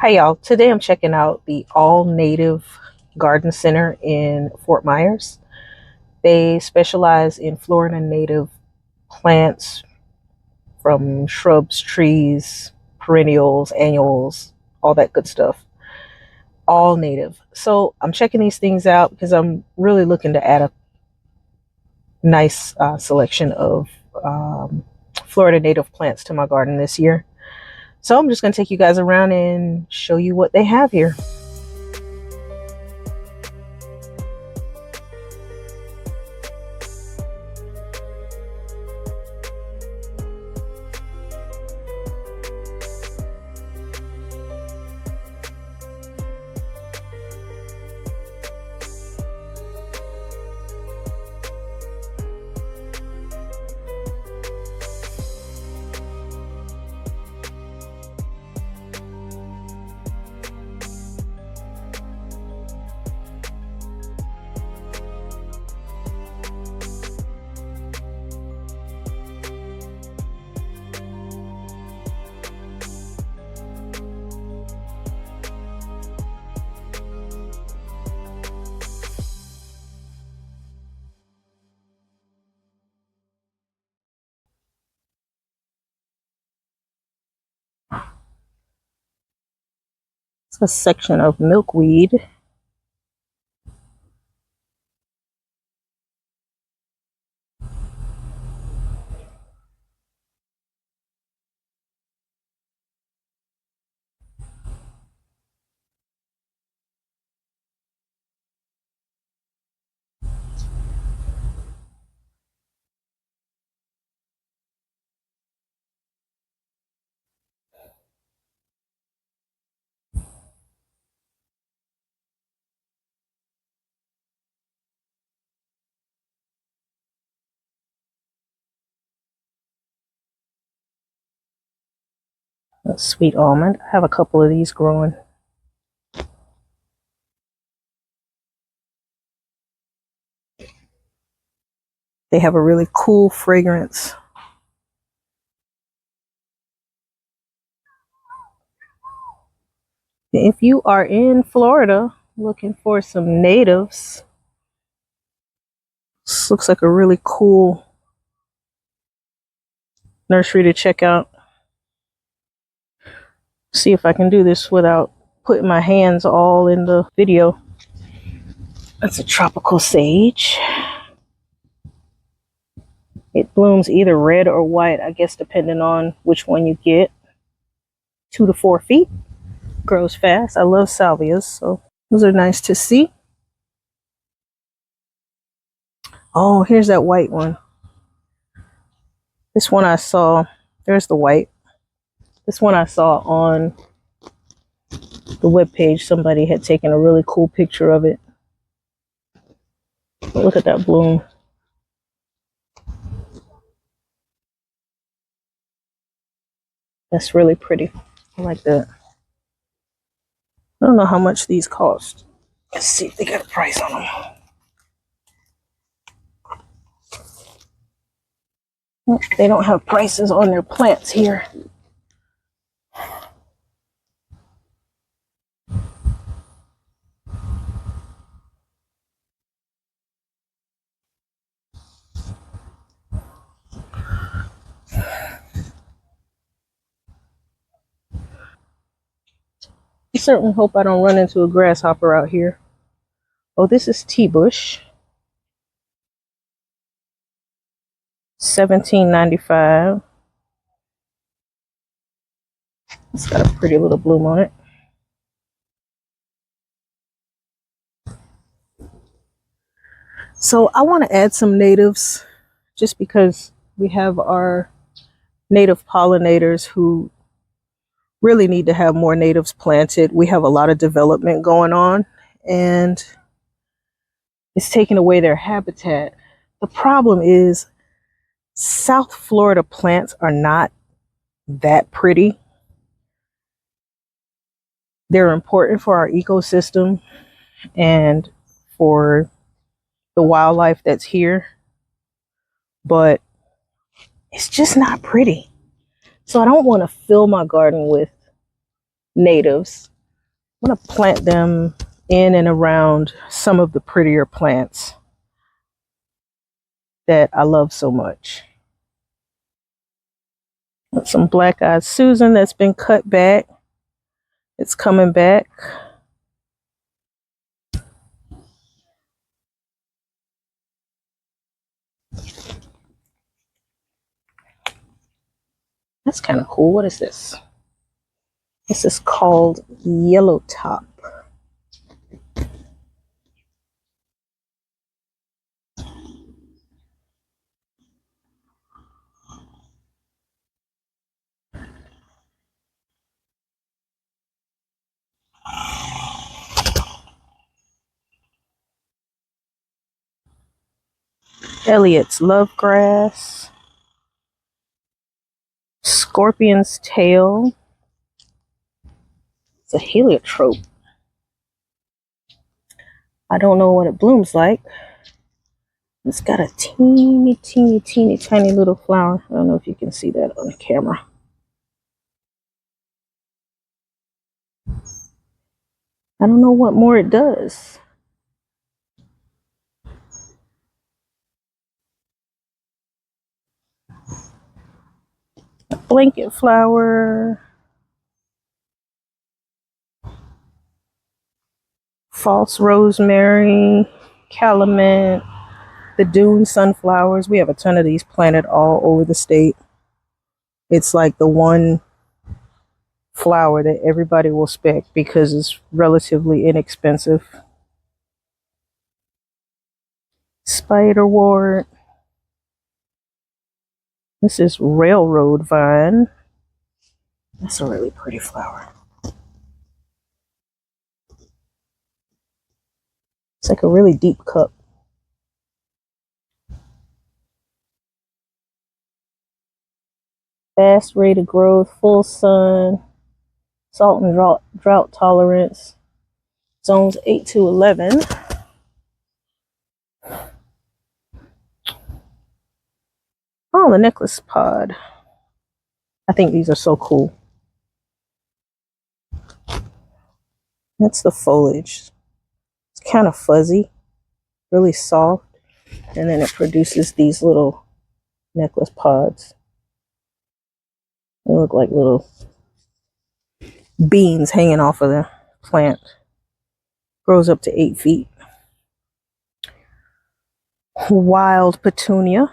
Hi y'all, today I'm checking out the all native garden center in Fort Myers. They specialize in Florida native plants from shrubs, trees, perennials, annuals, all that good stuff. All native. So I'm checking these things out because I'm really looking to add a nice selection of Florida native plants to my garden this year. So I'm just going to take you guys around and show you what they have here. It's a section of milkweed. A sweet almond. I have a couple of these growing. They have a really cool fragrance. If you are in Florida looking for some natives, this looks like a really cool nursery to check out. See if I can do this without putting my hands all in the video. That's a tropical sage. It blooms either red or white, I guess, depending on which one you get. 2 to 4 feet. Grows fast. I love salvias, so those are nice to see. Oh, here's that white one. This one I saw, there's the white. This one I saw on the webpage. Somebody had taken a really cool picture of it. But look at that bloom. That's really pretty. I like that. I don't know how much these cost. Let's see if they got a price on them. They don't have prices on their plants here. I certainly hope I don't run into a grasshopper out here. Oh, this is tea bush. $17.95. It's got a pretty little bloom on it. So I want to add some natives just because we have our native pollinators who really need to have more natives planted. We have a lot of development going on and it's taking away their habitat. The problem is South Florida plants are not that pretty. They're important for our ecosystem and for the wildlife that's here, but it's just not pretty. So I don't want to fill my garden with natives. I'm going to plant them in and around some of the prettier plants that I love so much. Some black-eyed Susan that's been cut back. It's coming back. That's kind of cool. What is this? This is called Yellow Top. Elliot's Lovegrass. Scorpion's Tail. It's a heliotrope. I don't know what it blooms like. It's got a teeny tiny little flower. I don't know if you can see that on the camera. I don't know what more it does. Blanket flower. False rosemary. Calamint. The Dune sunflowers. We have a ton of these planted all over the state. It's like the one flower that everybody will spec because it's relatively inexpensive. Spiderwort. This is railroad vine. That's a really pretty flower. It's like a really deep cup. Fast rate of growth, full sun, salt and drought tolerance, zones 8 to 11. Oh, the necklace pod. I think these are so cool. That's the foliage. It's kind of fuzzy, really soft, and then it produces these little necklace pods. They look like little beans hanging off of the plant. Grows up to 8 feet. Wild petunia.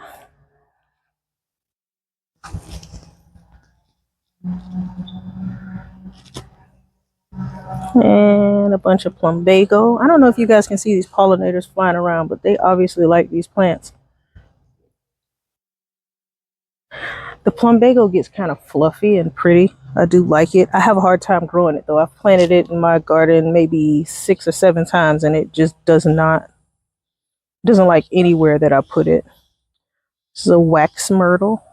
And a bunch of plumbago. I don't know if you guys can see these pollinators flying around, but they obviously like these plants. The plumbago gets kind of fluffy and pretty. I do like it. I have a hard time growing it though. I've planted it in my garden maybe 6 or 7 times and it just doesn't like anywhere that I put it. This is a wax myrtle.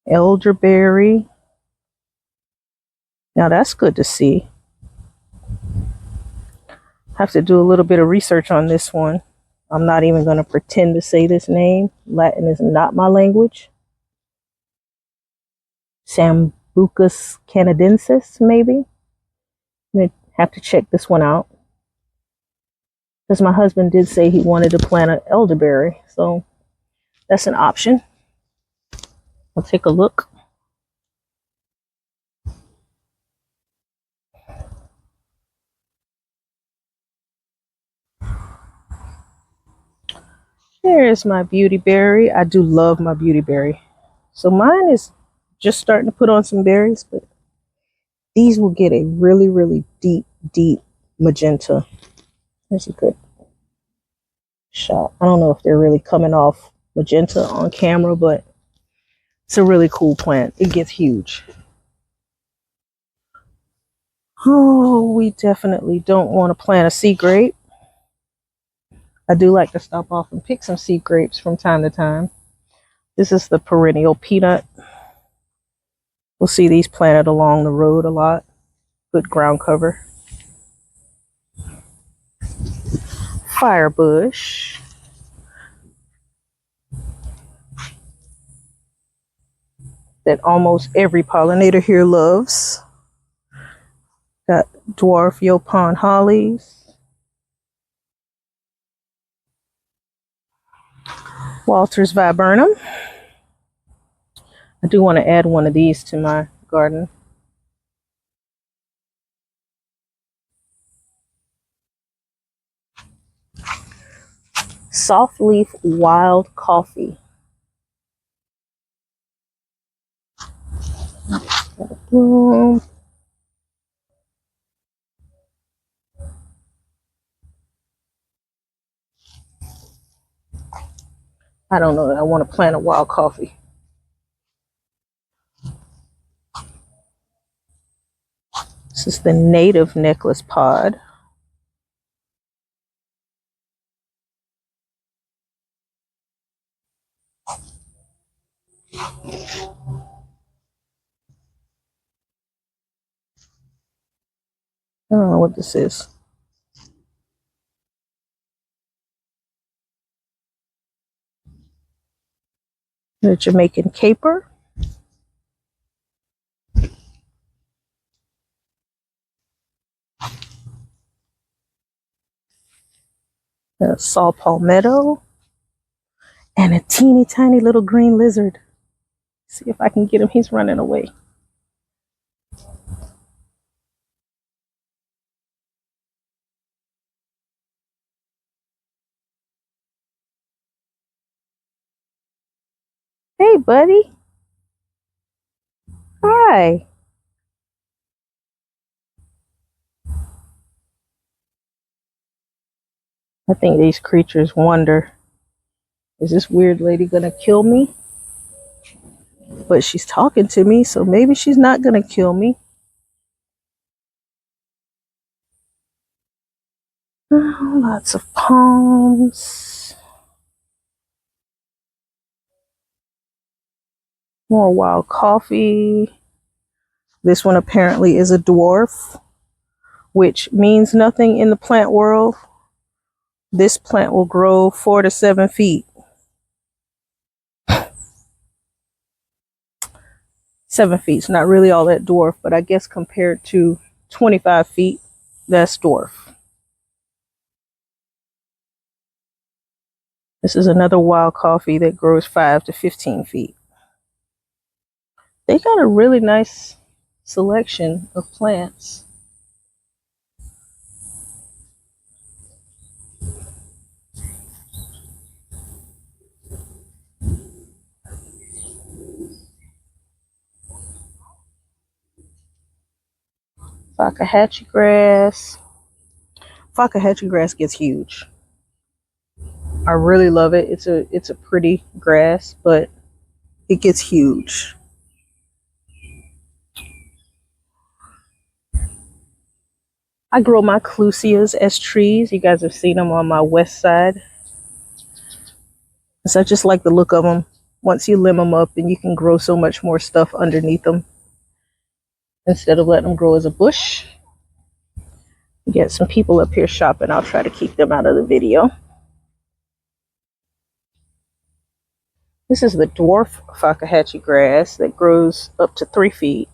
Elderberry. Now that's good to see. Have to do a little bit of research on this one. I'm not even going to pretend to say this name. Latin is not my language. Sambucus canadensis, maybe. I'm going to have to check this one out. Because my husband did say he wanted to plant an elderberry. So that's an option. I'll take a look. There's my beauty berry. I do love my beauty berry. So mine is just starting to put on some berries, but these will get a really deep magenta. There's a good shot. I don't know if they're really coming off magenta on camera, but it's a really cool plant. It gets huge. Oh, we definitely don't want to plant a sea grape. I do like to stop off and pick some sea grapes from time to time. This is the perennial peanut. We'll see these planted along the road a lot. Good ground cover. Firebush. that almost every pollinator here loves. Got dwarf Yopon hollies, Walter's viburnum. I do want to add one of these to my garden. Soft leaf wild coffee. Bloom. I don't know. I want to plant a wild coffee. This is the native necklace pod. I don't know what this is. The Jamaican caper. A saw palmetto. And a teeny tiny little green lizard. See if I can get him. He's running away. Hey, buddy. Hi. I think these creatures wonder, is this weird lady gonna kill me? But she's talking to me, so maybe she's not gonna kill me. Oh, lots of palms. More wild coffee. This one apparently is a dwarf, which means nothing in the plant world. This plant will grow 4 to 7 feet. 7 feet's not really all that dwarf, but I guess compared to 25 feet, that's dwarf. This is another wild coffee that grows 5 to 15 feet. They got a really nice selection of plants. Fakahatchee grass. Fakahatchee grass gets huge. I really love it. It's a pretty grass, but it gets huge. I grow my clusias as trees. You guys have seen them on my west side. So I just like the look of them. Once you limb them up, then you can grow so much more stuff underneath them instead of letting them grow as a bush. You get some people up here shopping. I'll try to keep them out of the video. This is the dwarf Fakahatchee grass that grows up to 3 feet.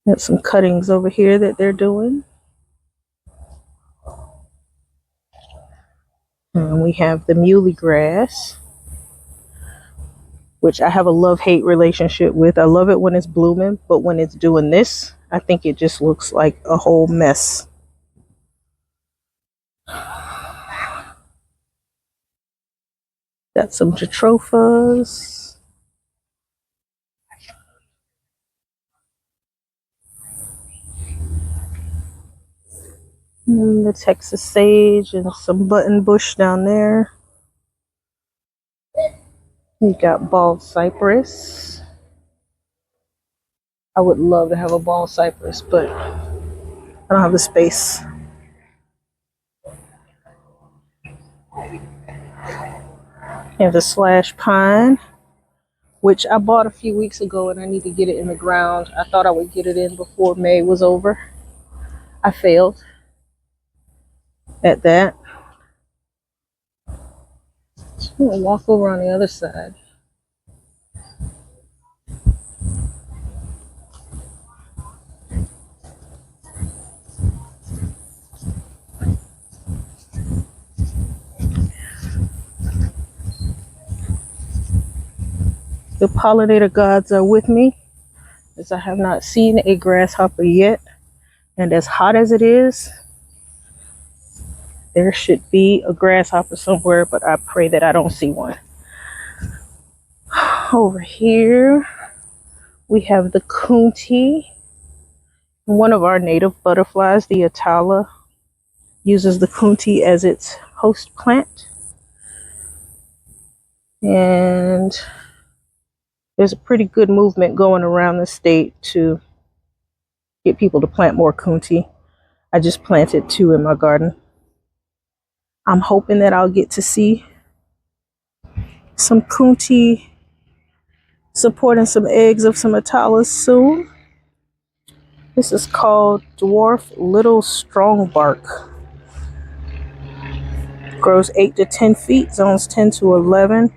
Got some cuttings over here that they're doing. And we have the muley grass, which I have a love-hate relationship with. I love it when it's blooming, but when it's doing this, I think it just looks like a whole mess. Got some jatropha's. And the Texas sage and some button bush down there. We got bald cypress. I would love to have a bald cypress, but I don't have the space. And the slash pine, which I bought a few weeks ago and I need to get it in the ground. I thought I would get it in before May was over. I failed at that. I'm gonna walk over on the other side. The pollinator gods are with me, as I have not seen a grasshopper yet. And as hot as it is, there should be a grasshopper somewhere, but I pray that I don't see one. Over here, we have the coontie. One of our native butterflies, the Atala, uses the coontie as its host plant. And there's a pretty good movement going around the state to get people to plant more coontie. I just planted 2 in my garden. I'm hoping that I'll get to see some coontie supporting some eggs of some Atalas soon. This is called Dwarf Little Strongbark. Grows 8 to 10 feet, zones 10 to 11.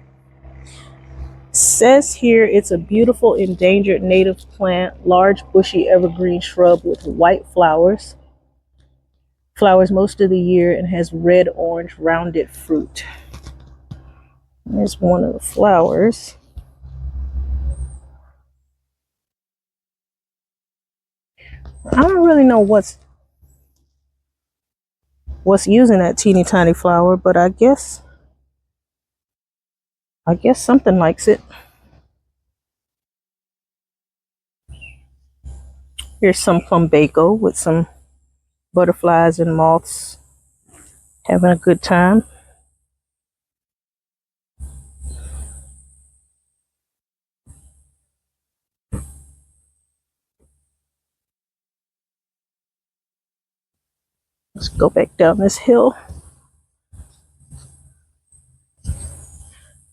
Says here it's a beautiful endangered native plant, large bushy evergreen shrub with white flowers. Flowers most of the year and has red-orange rounded fruit. There's one of the flowers. I don't really know what's using that teeny tiny flower, but I guess something likes it. Here's some plumbago with some butterflies and moths having a good time. Let's go back down this hill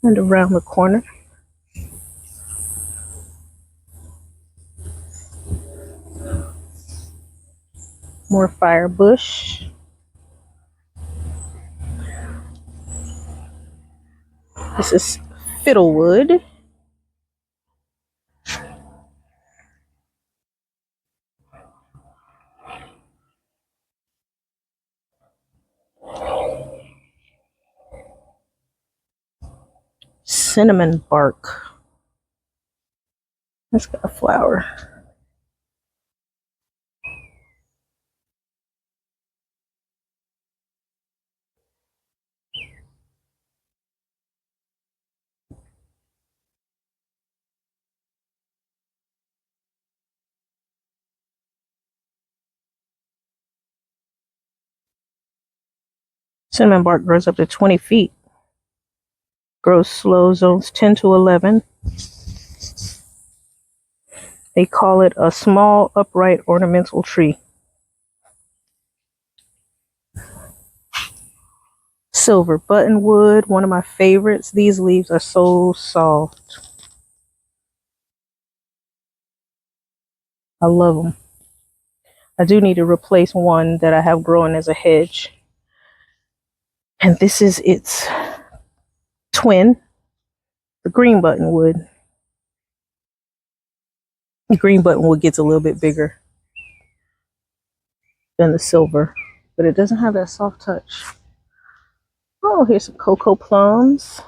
and around the corner. More firebush. This is fiddlewood. Cinnamon bark. It's got a flower. Cinnamon bark grows up to 20 feet. Grows slow, zones 10 to 11. They call it a small, upright, ornamental tree. Silver buttonwood, one of my favorites. These leaves are so soft. I love them. I do need to replace one that I have growing as a hedge. And this is its twin, the green buttonwood. The green buttonwood gets a little bit bigger than the silver, but it doesn't have that soft touch. Oh, here's some cocoa plums.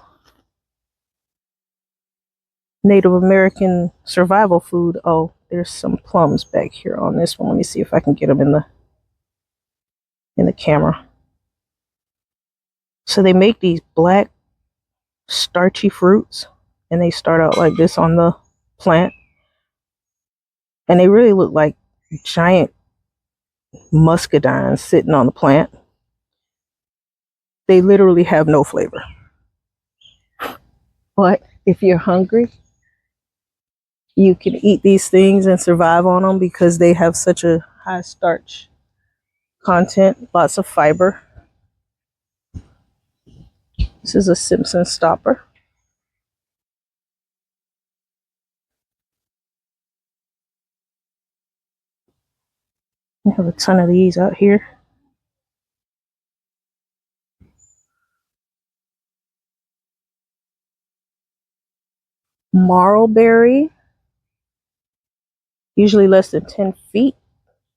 Native American survival food. Oh, there's some plums back here on this one. Let me see if I can get them in the camera. So they make these black starchy fruits, and they start out like this on the plant, and they really look like giant muscadines sitting on the plant. They literally have no flavor, but if you're hungry, you can eat these things and survive on them because they have such a high starch content, lots of fiber. This is a Simpson stopper. We have a ton of these out here. marlberry, usually less than 10 feet,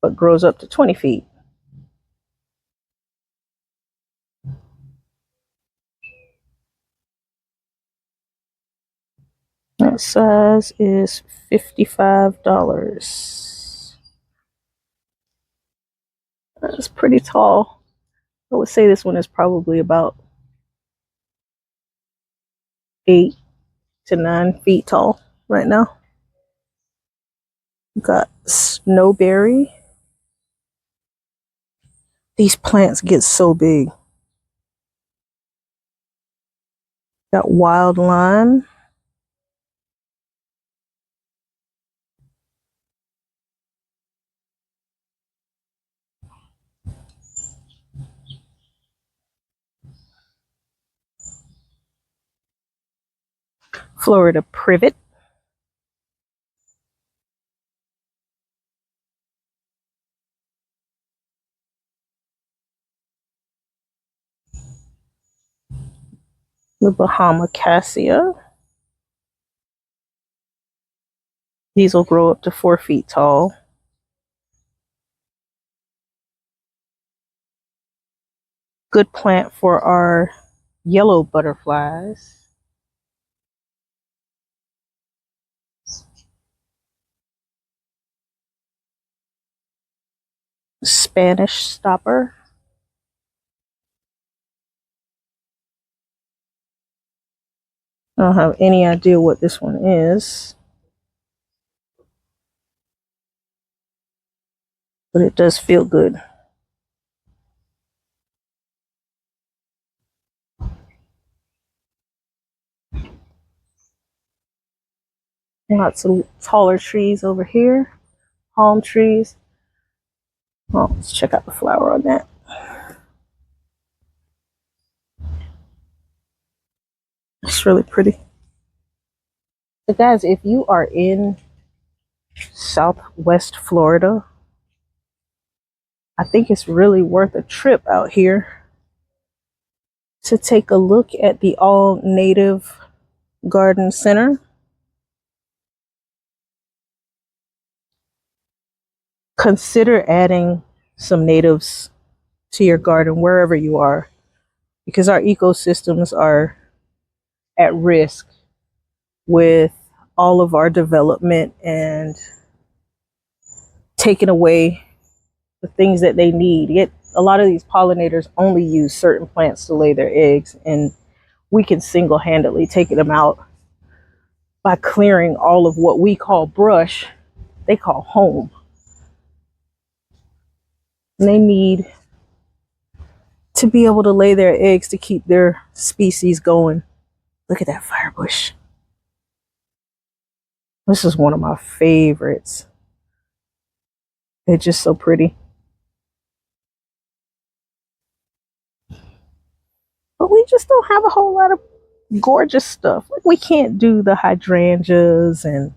but grows up to 20 feet. That size is $55. That's pretty tall. I would say this one is probably about 8 to 9 feet tall right now. We've got snowberry. These plants get so big. Got wild lime. Florida privet. The Bahama cassia. These will grow up to 4 feet tall. Good plant for our yellow butterflies. Spanish stopper. I don't have any idea what this one is, but it does feel good. Lots of taller trees over here, palm trees. Oh, let's check out the flower on that. It's really pretty. So guys, if you are in Southwest Florida, I think it's really worth a trip out here to take a look at the all native garden center. Consider adding some natives to your garden wherever you are, because our ecosystems are at risk with all of our development and taking away the things that they need. Yet a lot of these pollinators only use certain plants to lay their eggs, and we can single-handedly take them out by clearing all of what we call brush, they call home. And they need to be able to lay their eggs to keep their species going. Look at that firebush. This is one of my favorites. It's just so pretty. But we just don't have a whole lot of gorgeous stuff. Like, we can't do the hydrangeas and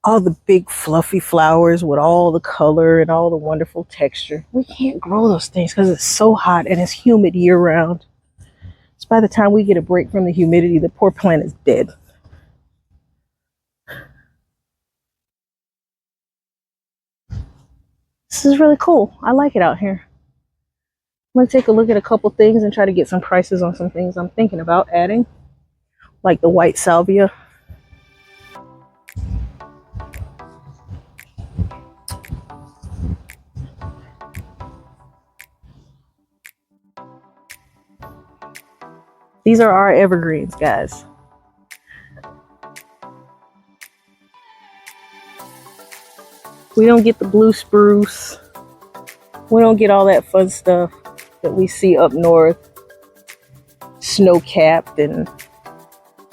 all the big fluffy flowers with all the color and all the wonderful texture. We can't grow those things because it's so hot and it's humid year round. So by the time we get a break from the humidity, the poor plant is dead. This is really cool. I like it out here. I'm going to take a look at a couple things and try to get some prices on some things I'm thinking about adding, like the white salvia. These are our evergreens, guys. We don't get the blue spruce. We don't get all that fun stuff that we see up north, snow-capped and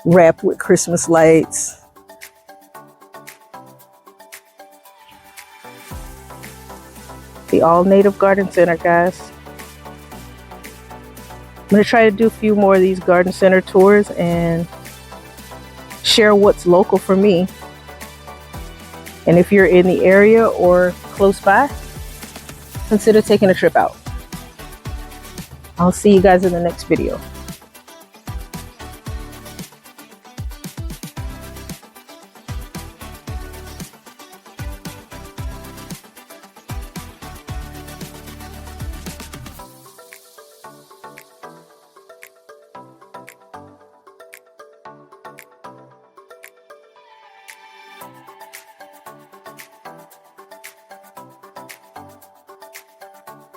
wrapped with Christmas lights. The all-native garden center, guys. I'm going to try to do a few more of these garden center tours and share what's local for me. And if you're in the area or close by, consider taking a trip out. I'll see you guys in the next video.